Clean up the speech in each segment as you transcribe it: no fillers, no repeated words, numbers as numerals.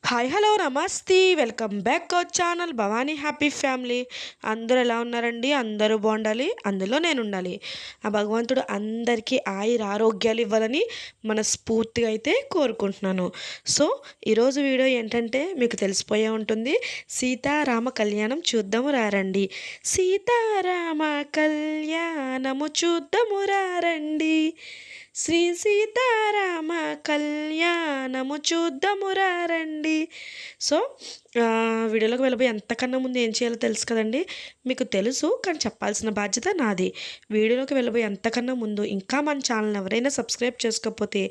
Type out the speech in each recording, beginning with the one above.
Hi hello నమస్తే welcome back our channel Bhavani happy family. అందరూ ఎలా ఉన్నారండి? అందరూ బాగుండాలి, అందులో నేను ఉండాలి. ఆ భగవంతుడు అందరికీ ఆరోగ్యాలు ఇవ్వాలని మనస్ఫూర్తిగా అయితే కోరుకుంటున్నాను. సో ఈరోజు వీడియో ఏంటంటే మీకు తెలిసిపోయే ఉంటుంది, సీతారామ కళ్యాణం చూద్దాము రారండి. సీతారామ కళ్యాణము చూద్దాము రారండి, శ్రీ సీతారామ కళ్యాణము చూద్దాము రండి. సో వీడియోలోకి వెళ్ళిపోయి ఎంతకన్నా ముందు ఏం చేయాలో తెలుసు కదండి, మీకు తెలుసు కానీ చెప్పాల్సిన బాధ్యత నాది. వీడియోలోకి వెళ్ళిపోయి ఎంతకన్నా ముందు ఇంకా మన ఛానల్ ఎవరైనా సబ్స్క్రైబ్ చేసుకోకపోతే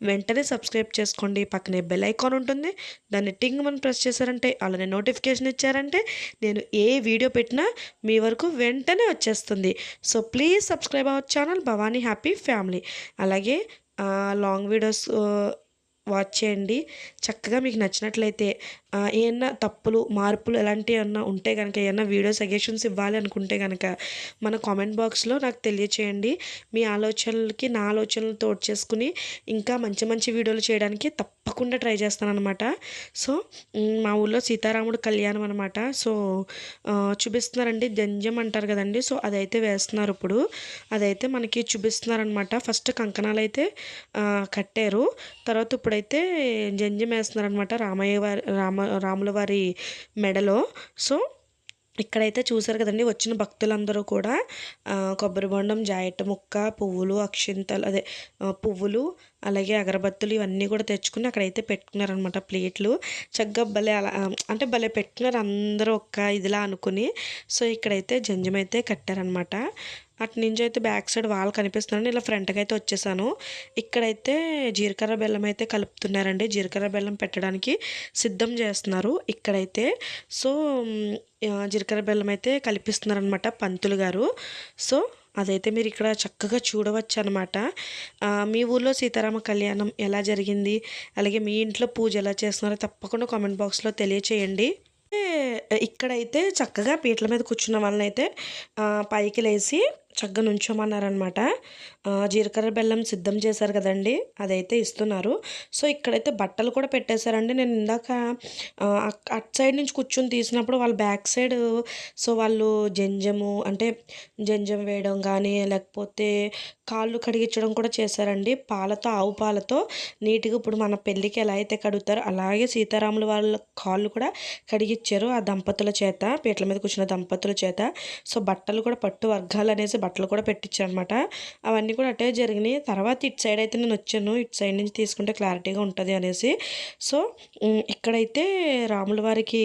వెంటనే సబ్స్క్రైబ్ చేసుకోండి. పక్కనే బెల్ ఐకాన్ ఉంటుంది, దాన్ని టింగ్ మనం ప్రెస్ చేశారంటే అలానే నోటిఫికేషన్ ఇచ్చారంటే నేను ఏ వీడియో పెట్టినా మీ వరకు వెంటనే వచ్చేస్తుంది. So please subscribe our channel Bhavani happy family. అలాగే లాంగ్ వీడియోస్ వాచ్ చేయండి. చక్కగా మీకు నచ్చినట్లయితే ఏమన్నా తప్పులు మార్పులు ఎలాంటివి ఏమన్నా ఉంటే కనుక, ఏమన్నా వీడియో సజెషన్స్ ఇవ్వాలి అనుకుంటే కనుక మన కామెంట్ బాక్స్లో నాకు తెలియచేయండి. మీ ఆలోచనలకి నా ఆలోచనలు తోడు చేసుకుని ఇంకా మంచి మంచి వీడియోలు చేయడానికి తప్పకుండా ట్రై చేస్తాను అనమాట. సో మా ఊళ్ళో సీతారాముడు కళ్యాణం అనమాట. సో చూపిస్తున్నారండి, జంజం అంటారు కదండి. సో అదైతే వేస్తున్నారు ఇప్పుడు, అదైతే మనకి చూపిస్తున్నారనమాట. ఫస్ట్ కంకణాలు అయితే కట్టారు, తర్వాత ఇప్పుడైతే జంజం వేస్తున్నారనమాట రాముల వారి మెడలో. సో ఇక్కడైతే చూసారు కదండి, వచ్చిన భక్తులందరూ కూడా కొబ్బరి బొండం, జాయిట్ ముక్క, పువ్వులు, అక్షింతలు, అదే పువ్వులు, అలాగే అగరబత్తులు ఇవన్నీ కూడా తెచ్చుకుని అక్కడైతే పెట్టుకున్నారనమాట. ప్లేట్లు చక్కగా భలే అలా అంటే భలే పెట్టుకున్నారు అందరూ ఒక్క ఇదిలా అనుకుని. సో ఇక్కడైతే జంజం అయితే కట్టారనమాట. అటు నుంచి అయితే బ్యాక్ సైడ్ వాల్ కనిపిస్తున్నాను, ఇలా ఫ్రంట్కి అయితే వచ్చేసాను. ఇక్కడైతే జీలకర్ర బెల్లం అయితే కలుపుతున్నారండి, జీలకర్ర బెల్లం పెట్టడానికి సిద్ధం చేస్తున్నారు ఇక్కడైతే. సో జీలకర్ర బెల్లం అయితే కలిపిస్తున్నారనమాట పంతులు గారు. సో అదైతే మీరు ఇక్కడ చక్కగా చూడవచ్చు అనమాట. మీ ఊర్లో సీతారామ కళ్యాణం ఎలా జరిగింది, అలాగే మీ ఇంట్లో పూజ ఎలా చేస్తున్నారో తప్పకుండా కామెంట్ బాక్స్లో తెలియచేయండి. ఇక్కడైతే చక్కగా పీటల మీద కూర్చున్న వాళ్ళనైతే పైకి లేచి చక్కగా నుంచోమన్నారనమాట. జీలకర్ర బెల్లం సిద్ధం చేశారు కదండి, అదైతే ఇస్తున్నారు. సో ఇక్కడైతే బట్టలు కూడా పెట్టేశారండి. నేను ఇందాక అటు సైడ్ నుంచి కూర్చొని తీసినప్పుడు వాళ్ళ బ్యాక్ సైడ్, సో వాళ్ళు జంజము అంటే జంజం వేయడం కానీ లేకపోతే కాళ్ళు కడిగించడం కూడా చేశారండి. పాలతో, ఆవు పాలతో నీట్గా ఇప్పుడు మన పెళ్ళికి ఎలా అయితే కడుగుతారో అలాగే సీతారాముల వాళ్ళ కాళ్ళు కూడా కడిగిచ్చారు ఆ దంపతుల చేత, పీటల మీద కూర్చున్న దంపతుల చేత. సో బట్టలు కూడా పట్టు వర్గాలు అనేసి బట్టలు కూడా పెట్టించారనమాట. అవన్నీ కూడా అటే జరిగినాయి. తర్వాత ఇటు సైడ్ అయితే నేను వచ్చాను, ఇటు సైడ్ నుంచి తీసుకుంటే క్లారిటీగా ఉంటుంది అనేసి. సో ఇక్కడైతే రాముల వారికి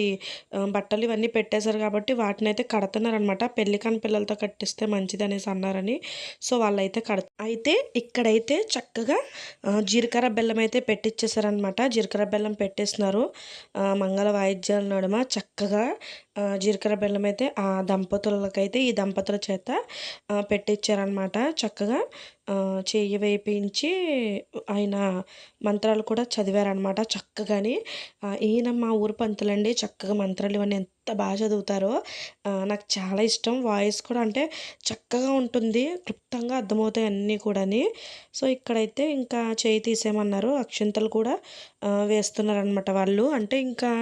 బట్టలు ఇవన్నీ పెట్టేశారు కాబట్టి వాటిని అయితే కడుతున్నారనమాట. పెళ్లి కాని పిల్లలతో కట్టిస్తే మంచిది అనేసి అన్నారని. సో వాళ్ళైతే అయితే ఇక్కడైతే చక్కగా జీలకర్ర బెల్లం అయితే పెట్టించేశారనమాట. జీలకర్ర బెల్లం పెట్టేస్తున్నారు మంగళ వాయిద్యాల నడుమ. చక్కగా జీలకర్ర బెల్లం అయితే ఆ దంపతులకైతే ఈ దంపతుల చేత పెట్టించారనమాట. చక్కగా చెయ్యి వేయించి ఆయన మంత్రాలు కూడా చదివారనమాట చక్కగాని. ఈయన మా ఊరు పంతులండి, చక్కగా మంత్రాలు ఇవన్నీ ఎంత బాగా చదువుతారో నాకు చాలా ఇష్టం. వాయిస్ కూడా అంటే చక్కగా ఉంటుంది, క్లుప్తంగా అర్థమవుతాయి అన్నీ కూడాని. సో ఇక్కడైతే ఇంకా చేయి తీసేయమన్నారు, అక్షింతలు కూడా వేస్తున్నారనమాట వాళ్ళు. అంటే ఇంకా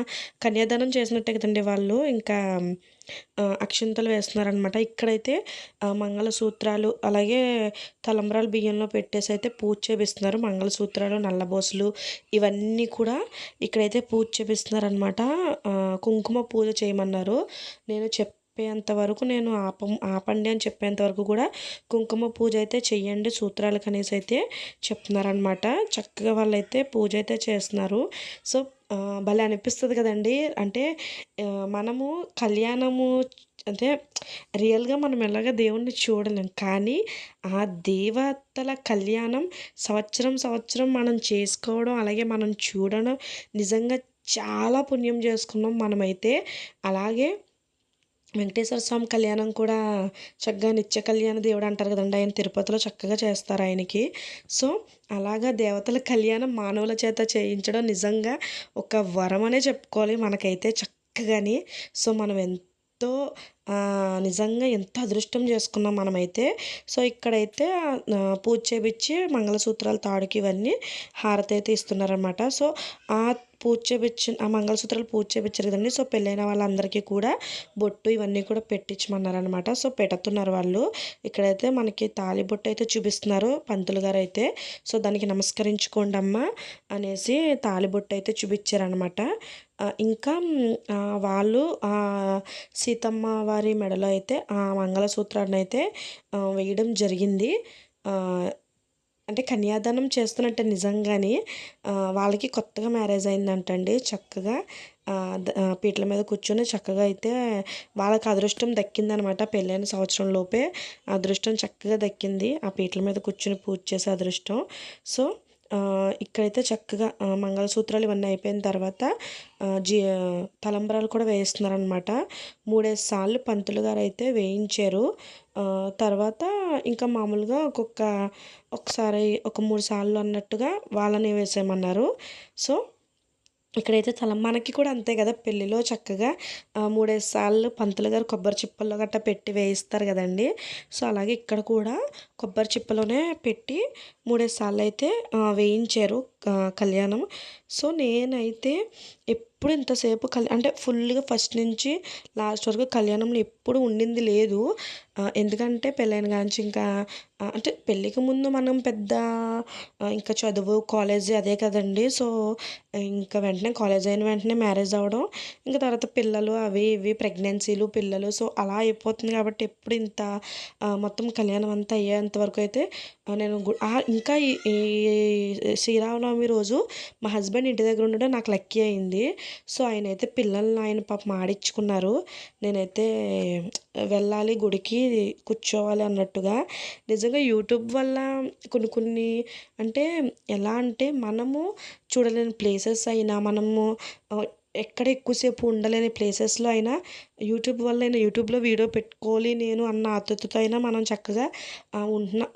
కన్యాదానం చేసినట్టే కదండి వాళ్ళు, ఇంకా అక్షింతలు వేస్తున్నారనమాట. ఇక్కడైతే మంగళసూత్రాలు అలాగే తలంబ్రాలు బియ్యంలో పెట్టేసి అయితే పూజ చేపిస్తున్నారు. మంగళసూత్రాలు, నల్లబోసులు ఇవన్నీ కూడా ఇక్కడైతే పూజ చేపిస్తున్నారనమాట. కుంకుమ పూజ చేయమన్నారు. నేను చెప్పేంత వరకు నేను ఆపండి అని చెప్పేంత వరకు కూడా కుంకుమ పూజ అయితే చెయ్యండి సూత్రాలకు అనేసి అయితే చెప్తున్నారనమాట. చక్కగా వాళ్ళైతే పూజ అయితే చేస్తున్నారు. సో భలే అనిపిస్తుంది కదండి. అంటే మనము కళ్యాణము అంటే రియల్గా మనం ఎలాగ దేవుణ్ణి చూడలేం, కానీ ఆ దేవతల కళ్యాణం సంవత్సరం సంవత్సరం మనం చేసుకోవడం అలాగే మనం చూడడం నిజంగా చాలా పుణ్యం చేసుకున్నాం మనమైతే. అలాగే వెంకటేశ్వర స్వామి కళ్యాణం కూడా చక్కగా నిత్య కళ్యాణ దేవుడు అంటారు కదండి, ఆయన తిరుపతిలో చక్కగా చేస్తారు ఆయనకి. సో అలాగా దేవతల కళ్యాణం మానవుల చేత చేయించడం నిజంగా ఒక వరం అనే చెప్పుకోవాలి మనకైతే చక్కగాని. సో మనం ఎంతో నిజంగా ఎంత అదృష్టం చేసుకున్నాం మనమైతే. సో ఇక్కడైతే పూజ చేపిచ్చి మంగళసూత్రాలు తాడుకి ఇవన్నీ హారతి అయితే ఇస్తున్నారనమాట. సో ఆ ఆ మంగళసూత్రాలు పూజ చేపిచ్చారు కదండి. సో పెళ్ళైన వాళ్ళందరికీ కూడా బొట్టు ఇవన్నీ కూడా పెట్టించమన్నారనమాట. సో పెడుతున్నారు వాళ్ళు. ఇక్కడైతే మనకి తాళి బొట్టు అయితే చూపిస్తున్నారు పంతులు గారు అయితే. సో దానికి నమస్కరించుకోండి అమ్మా అనేసి తాళి బొట్టు అయితే చూపించారనమాట. ఇంకా వాళ్ళు సీతమ్మ వారి మెడలో అయితే ఆ మంగళసూత్రాన్ని అయితే వేయడం జరిగింది. అంటే కన్యాదానం చేస్తున్నట్టే నిజంగానే. వాళ్ళకి కొత్తగా మ్యారేజ్ అయిందంటండి. చక్కగా పీటల మీద కూర్చొని చక్కగా అయితే వాళ్ళకి అదృష్టం దక్కిందనమాట. పెళ్ళైన సంవత్సరం లోపే అదృష్టం చక్కగా దక్కింది. ఆ పీటల మీద కూర్చొని పూజ చేసే అదృష్టం. సో ఇక్కడైతే చక్కగా మంగళసూత్రాలు ఇవన్నీ అయిపోయిన తర్వాత తలంబ్రాలు కూడా వేయిస్తున్నారనమాట. 3 సార్లు పంతులు గారు అయితే వేయించారు. తర్వాత ఇంకా మామూలుగా ఒకసారి ఒక 3 సార్లు అన్నట్టుగా వాళ్ళని వేసేయమన్నారు. సో ఇక్కడైతే మనకి కూడా అంతే కదా, పెళ్ళిలో చక్కగా 3 సార్లు పంతులు గారు కొబ్బరి చిప్పల్లో గట్టా పెట్టి వేయిస్తారు కదండి. సో అలాగే ఇక్కడ కూడా కొబ్బరి చిప్పలోనే పెట్టి 3 సార్లు అయితే వేయించారు కళ్యాణం. సో నేనైతే ఎప్పుడు ఇంతసేపు అంటే ఫుల్గా ఫస్ట్ నుంచి లాస్ట్ వరకు కళ్యాణంలో ఎప్పుడు ఉండింది లేదు. ఎందుకంటే పెళ్ళైన కాంచి ఇంకా అంటే పెళ్ళికి ముందు మనం పెద్ద ఇంకా చదువు కాలేజీ అదే కదండి. సో ఇంకా వెంటనే కాలేజ్ అయిన వెంటనే మ్యారేజ్ అవ్వడం, ఇంకా తర్వాత పిల్లలు అవి ఇవి ప్రెగ్నెన్సీలు పిల్లలు, సో అలా అయిపోతుంది కాబట్టి ఎప్పుడు ఇంత మొత్తం కళ్యాణం అంతా అయ్యేంత వరకు అయితే నేను ఇంకా ఈ శ్రీరామనవమి రోజు మా హస్బెండ్ ఇంటి దగ్గర ఉండడం నాకు లక్కీ అయింది. సో ఆయన అయితే పిల్లల్ని ఆయన పాపం ఆడించుకున్నారు. నేనైతే వెళ్ళాలి గుడికి కూర్చోవాలి అన్నట్టుగా. నిజంగా యూట్యూబ్ వల్ల కొన్ని అంటే ఎలా అంటే మనము చూడలేని ప్లేసెస్ అయినా మనము ఎక్కడ ఎక్కువసేపు ఉండలేని ప్లేసెస్లో అయినా యూట్యూబ్ వల్ల అయినా యూట్యూబ్లో వీడియో పెట్టుకోవాలి నేను అన్న ఆతృతతో అయినా మనం చక్కగా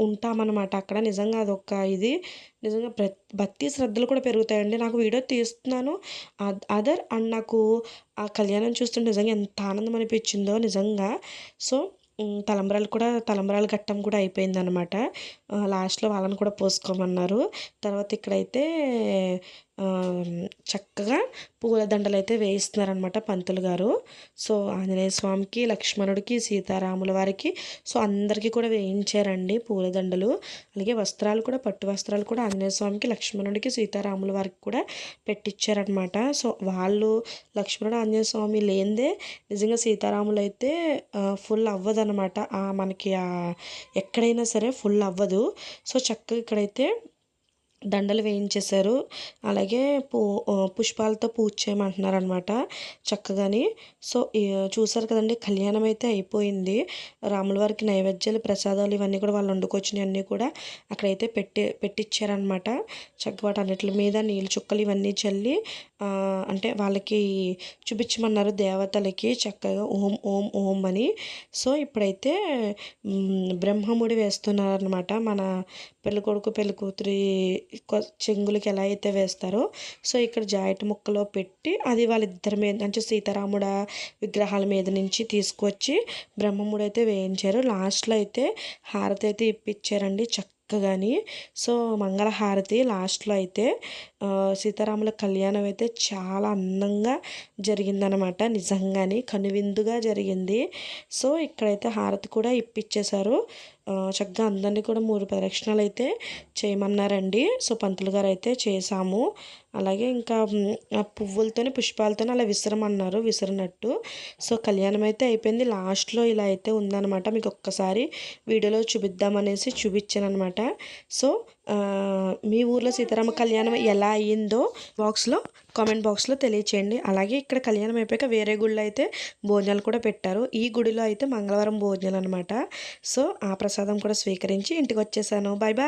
ఉంటామన్నమాట అక్కడ. నిజంగా అదొక ఇది నిజంగా భక్తి శ్రద్ధలు కూడా పెరుగుతాయండి. నాకు వీడియో తీస్తున్నాను అండ్ నాకు ఆ కళ్యాణం చూస్తుంటే నిజంగా ఎంత ఆనందం అనిపించిందో నిజంగా. సో తలంబ్రాలు ఘట్టం కూడా అయిపోయిందనమాట. లాస్ట్లో వాళ్ళని కూడా పోసుకోమన్నారు. తర్వాత ఇక్కడైతే చక్కగా పూల దండలు అయితే వేయిస్తున్నారనమాట పంతులు గారు. సో ఆంజనేయ స్వామికి, లక్ష్మణుడికి, సీతారాముల వారికి, సో అందరికీ కూడా వేయించారండి పూలదండలు. అలాగే వస్త్రాలు కూడా పట్టు వస్త్రాలు కూడా ఆంజనేయ స్వామికి, లక్ష్మణుడికి, సీతారాముల వారికి కూడా పెట్టించారనమాట. సో వాళ్ళు లక్ష్మణుడు ఆంజనేయ స్వామి లేనిదే నిజంగా సీతారాములు అయితే ఫుల్ అవ్వదనమాట. మనకి ఎక్కడైనా సరే ఫుల్ అవ్వదు. సో చక్కగా ఇక్కడైతే దండలు వేయించేశారు. అలాగే పుష్పాలతో పూజ చేయమంటున్నారు అనమాట చక్కగాని. సో చూసారు కదండి, కళ్యాణం అయితే అయిపోయింది. రాముల వారికి నైవేద్యాలు ప్రసాదాలు ఇవన్నీ కూడా వాళ్ళు వండుకొచ్చినవి అన్నీ కూడా అక్కడైతే పెట్టించారనమాట. చక్కగా వాటి మీద నీళ్ళు చుక్కలు ఇవన్నీ చల్లి అంటే వాళ్ళకి చూపించమన్నారు దేవతలకి చక్కగా ఓం ఓం ఓం అని. సో ఇప్పుడైతే బ్రహ్మముడి వేస్తున్నారనమాట. మన పెళ్ళికొడుకు పెళ్ళికూతురి చెంగులకి ఎలా అయితే వేస్తారో సో ఇక్కడ జాకెట్ ముక్కలో పెట్టి అది వాళ్ళిద్దరి మీద అంటే సీతారాముడ విగ్రహాల మీద నుంచి తీసుకొచ్చి బ్రహ్మముడి అయితే వేయించారు. లాస్ట్లో అయితే హారతి అయితే ఇప్పించారండి చక్కగాని. సో మంగళహారతి లాస్ట్లో అయితే సీతారాముల కళ్యాణం అయితే చాలా అందంగా జరిగిందనమాట. నిజంగానే కనువిందుగా జరిగింది. సో ఇక్కడైతే హారతి కూడా ఇప్పించేశారు. చక్కగా అందరినీ కూడా 3 ప్రదక్షిణాలు అయితే చేయమన్నారండి. సో పంతులు గారు అయితే చేసాము. అలాగే ఇంకా పువ్వులతోని పుష్పాలతోని అలా విసిరినట్టు. సో కళ్యాణం అయితే అయిపోయింది. లాస్ట్లో ఇలా అయితే ఉందన్నమాట. మీకు ఒక్కసారి వీడియోలో చూపిద్దామనేసి చూపించాను అనమాట. సో మీ ఊర్లో సీతారామ కళ్యాణం ఎలా అయ్యిందో కామెంట్ బాక్స్లో తెలియచేయండి. అలాగే ఇక్కడ కళ్యాణం అయిపోయాక వేరే గుడిలో అయితే భోజనాలు కూడా పెట్టారు. ఈ గుడిలో అయితే మంగళవారం భోజనాలు అనమాట. సో ఆ ప్రసాదం కూడా స్వీకరించి ఇంటికి వచ్చేసాను. Bye bye.